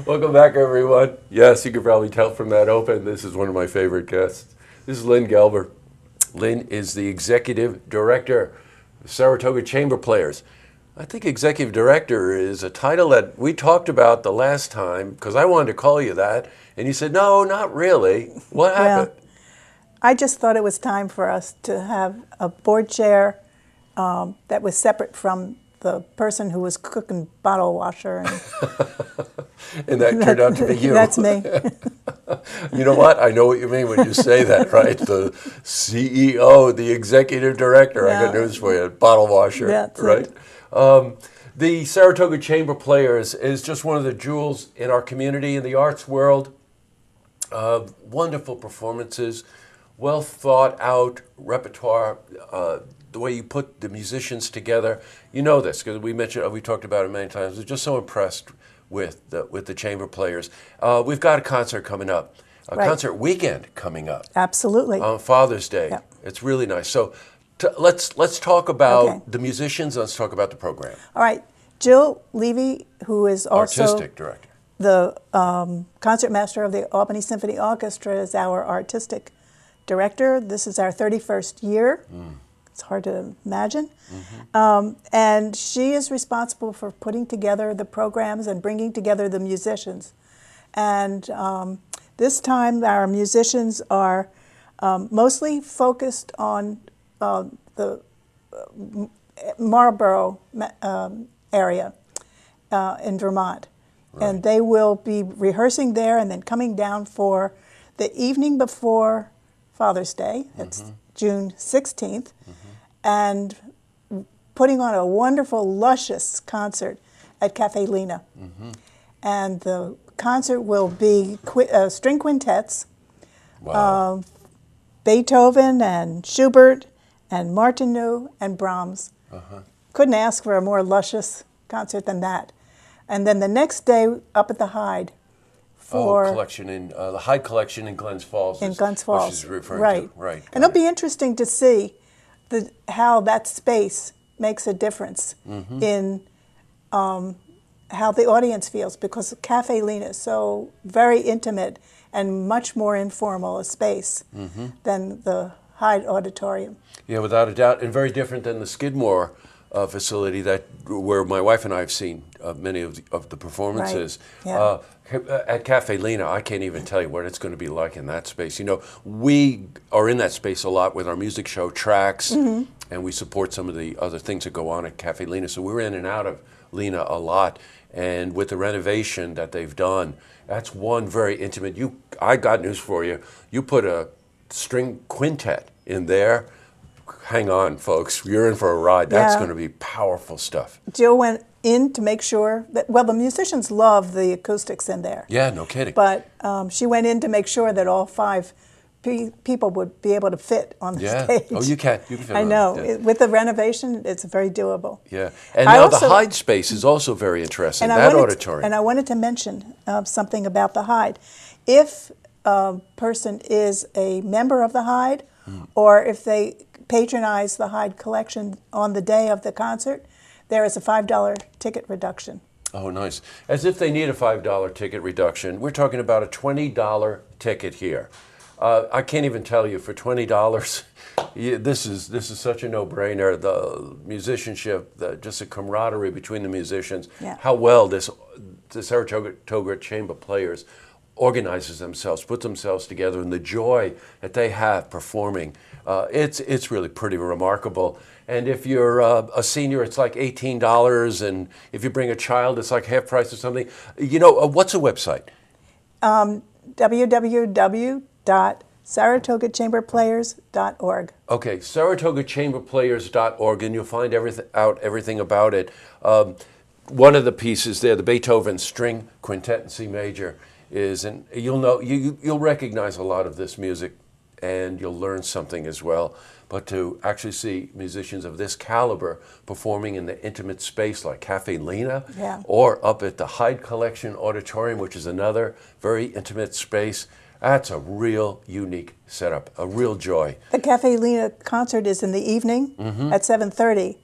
Welcome back, everyone. Yes, you can probably tell from that open, this is one of my favorite guests. This is Lynn Gelber. Lynn is the executive director of Saratoga Chamber Players. I think executive director is a title that we talked about the last time, because I wanted to call you that, and you said, no, not really. What happened? Well, I just thought it was time for us to have a board chair that was separate from the person who was cooking bottle washer. And that turned out to be you. That's me. You know what? I know what you mean when you say that, right? The CEO, the executive director. Yeah. I got news for you. Bottle washer, That's right? it. The Saratoga Chamber Players is just one of the jewels in our community, in the arts world. Wonderful performances, well thought out repertoire. The way you put the musicians together, you know this because we talked about it many times. We're just so impressed with the chamber players. We've got a concert coming up, a concert weekend coming up. Absolutely. On Father's Day. Yep. It's really nice. So let's talk about the musicians. Let's talk about the program. All right. Jill Levy, who is also artistic director, the concertmaster of the Albany Symphony Orchestra, is our artistic director. This is our 31st year. It's hard to imagine. And she is responsible for putting together the programs and bringing together the musicians. And this time our musicians are mostly focused on the Marlborough area in Vermont. Right. And they will be rehearsing there and then coming down for the evening before Father's Day. It's June 16th. And putting on a wonderful, luscious concert at Caffe Lena. And the concert will be string quintets, Beethoven and Schubert and Martinu and Brahms. Couldn't ask for a more luscious concert than that. And then the next day up at the Hyde for collection in the Hyde Collection in Glens Falls. Glens Falls, which is referring to. Right. And it'll be interesting to see how that space makes a difference in how the audience feels, because Caffe Lena is so very intimate and much more informal a space than the Hyde Auditorium. Yeah, without a doubt, and very different than the Skidmore facility where my wife and I have seen many of the performances. Right. Yeah. At Caffe Lena, I can't even tell you what it's going to be like in that space. You know, we are in that space a lot with our music show tracks, and we support some of the other things that go on at Caffe Lena. So we're in and out of Lena a lot, and with the renovation that they've done, that's one very intimate. I got news for you. You put a string quintet in there. Hang on, folks. You're in for a ride. That's going to be powerful stuff. Jill went in to make sure that, well, the musicians love the acoustics in there. Yeah, no kidding. But she went in to make sure that all 5 people would be able to fit on the stage. Oh, you can. You can fit I on know. it. Yeah. With the renovation, it's very doable. Yeah. And now the Hyde space is also very interesting, auditorium. And I wanted to mention something about the Hyde. If a person is a member of the Hyde, or if they patronize the Hyde Collection on the day of the concert, there is a $5 ticket reduction. Oh, nice. As if they need a $5 ticket reduction. We're talking about a $20 ticket here. I can't even tell you, for $20, this is such a no-brainer. The musicianship, just the camaraderie between the musicians, how well the Saratoga Chamber Players organizes themselves, puts themselves together, and the joy that they have performing. It's really pretty remarkable. And if you're a senior, it's like $18, and if you bring a child, it's like half price or something. You know, what's the website? www.saratogachamberplayers.org. Okay, saratogachamberplayers.org, and you'll find everything about it. One of the pieces there, the Beethoven String Quintet in C major, and you'll recognize a lot of this music, and you'll learn something as well. But to actually see musicians of this caliber performing in the intimate space like Caffe Lena, or up at the Hyde Collection Auditorium, which is another very intimate space, that's a real unique setup, a real joy. The Caffe Lena concert is in the evening at 7:30,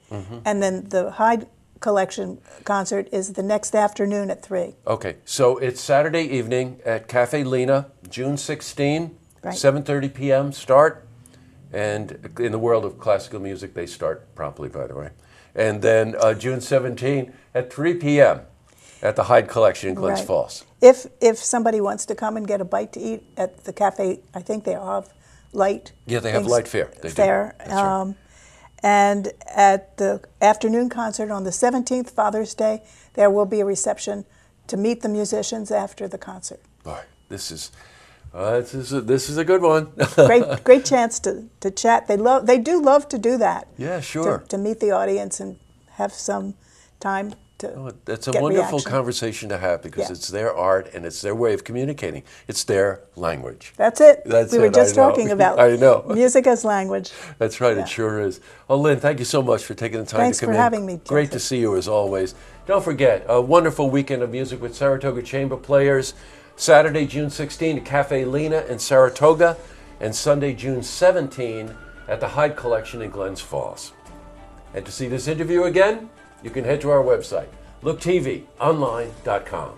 and then the Hyde Collection concert is the next afternoon at 3. Okay, so it's Saturday evening at Caffe Lena, June 16, Right. 7:30 p.m. start. And in the world of classical music, they start promptly, by the way. And then June 17 at 3 p.m. at the Hyde Collection in Glens Right. Falls. If somebody wants to come and get a bite to eat at the cafe, I think they have light. Yeah, they have things light fare. They do. Fare. That's right. And at the afternoon concert on the 17th, Father's Day, there will be a reception to meet the musicians after the concert. Boy, this is a good one. Great chance to chat. They do love to do that. Yeah, sure. To meet the audience and have some time to That's a get wonderful reaction. conversation to have because Yeah. it's their art and it's their way of communicating. It's their language. That's it. That's we were it, just I know. talking about I know. music as language. That's right, Yeah. it sure is. Well, Lynn, thank you so much for taking the time Thanks to come for in. having me, Great Joseph. to see you as always. Don't forget, a wonderful weekend of music with Saratoga Chamber Players. Saturday, June 16 at Caffe Lena in Saratoga, and Sunday, June 17 at the Hyde Collection in Glens Falls. And to see this interview again, you can head to our website, looktvonline.com.